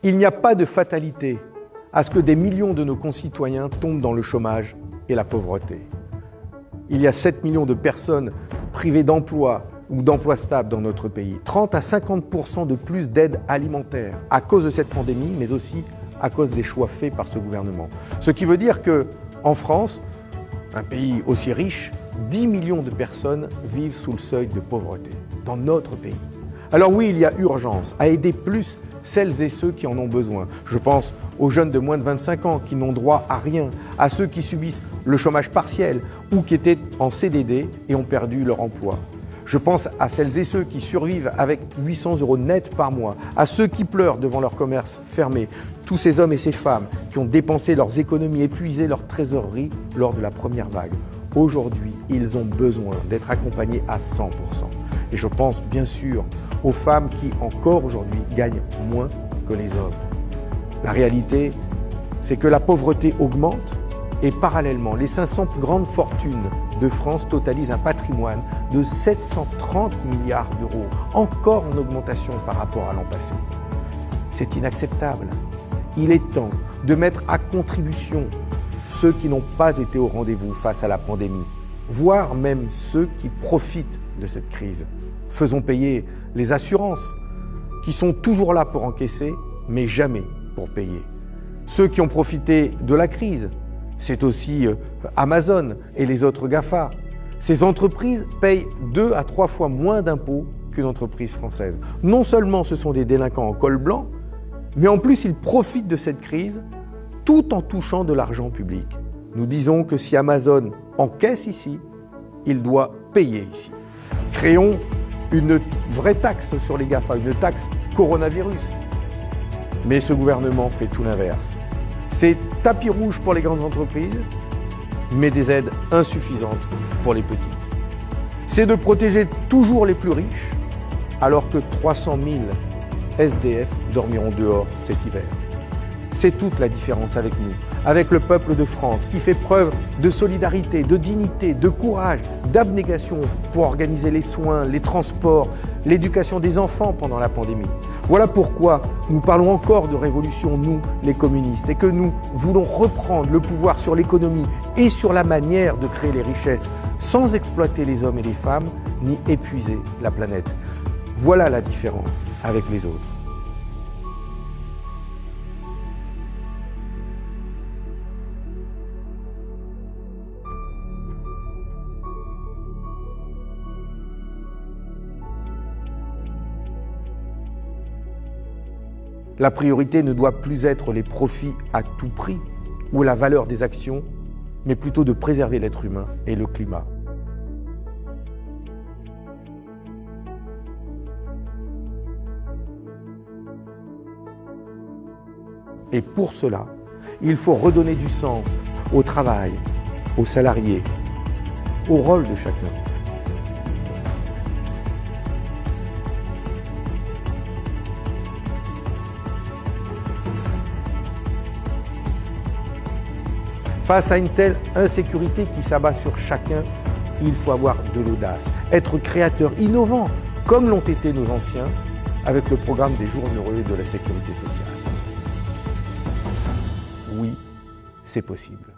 Il n'y a pas de fatalité à ce que des millions de nos concitoyens tombent dans le chômage et la pauvreté. Il y a 7 millions de personnes privées d'emploi ou d'emploi stable dans notre pays, 30 à 50% de plus d'aide alimentaire à cause de cette pandémie, mais aussi à cause des choix faits par ce gouvernement. Ce qui veut dire qu'en France, un pays aussi riche, 10 millions de personnes vivent sous le seuil de pauvreté, dans notre pays. Alors oui, il y a urgence à aider plus celles et ceux qui en ont besoin. Je pense aux jeunes de moins de 25 ans qui n'ont droit à rien, à ceux qui subissent le chômage partiel ou qui étaient en CDD et ont perdu leur emploi. Je pense à celles et ceux qui survivent avec 800 € net par mois, à ceux qui pleurent devant leur commerce fermé, tous ces hommes et ces femmes qui ont dépensé leurs économies, épuisé leur trésorerie lors de la première vague. Aujourd'hui, ils ont besoin d'être accompagnés à 100%. Et je pense bien sûr aux femmes qui, encore aujourd'hui, gagnent moins que les hommes. La réalité, c'est que la pauvreté augmente et parallèlement, les 500 plus grandes fortunes de France totalisent un patrimoine de 730 milliards d'euros, encore en augmentation par rapport à l'an passé. C'est inacceptable. Il est temps de mettre à contribution ceux qui n'ont pas été au rendez-vous face à la pandémie, voire même ceux qui profitent de cette crise. Faisons payer les assurances, qui sont toujours là pour encaisser, mais jamais pour payer. Ceux qui ont profité de la crise, c'est aussi Amazon et les autres GAFA. Ces entreprises payent 2 à 3 fois moins d'impôts qu'une entreprise française. Non seulement ce sont des délinquants en col blanc, mais en plus ils profitent de cette crise tout en touchant de l'argent public. Nous disons que si Amazon encaisse ici, il doit payer ici. Créons une vraie taxe sur les GAFA, une taxe coronavirus. Mais ce gouvernement fait tout l'inverse. C'est tapis rouge pour les grandes entreprises, mais des aides insuffisantes pour les petites. C'est de protéger toujours les plus riches, alors que 300 000 SDF dormiront dehors cet hiver. C'est toute la différence avec nous, avec le peuple de France, qui fait preuve de solidarité, de dignité, de courage, d'abnégation pour organiser les soins, les transports, l'éducation des enfants pendant la pandémie. Voilà pourquoi nous parlons encore de révolution, nous, les communistes, et que nous voulons reprendre le pouvoir sur l'économie et sur la manière de créer les richesses, sans exploiter les hommes et les femmes, ni épuiser la planète. Voilà la différence avec les autres. La priorité ne doit plus être les profits à tout prix ou la valeur des actions, mais plutôt de préserver l'être humain et le climat. Et pour cela, il faut redonner du sens au travail, aux salariés, au rôle de chacun. Face à une telle insécurité qui s'abat sur chacun, il faut avoir de l'audace, être créateur, innovant, comme l'ont été nos anciens avec le programme des jours heureux de la sécurité sociale. Oui, c'est possible.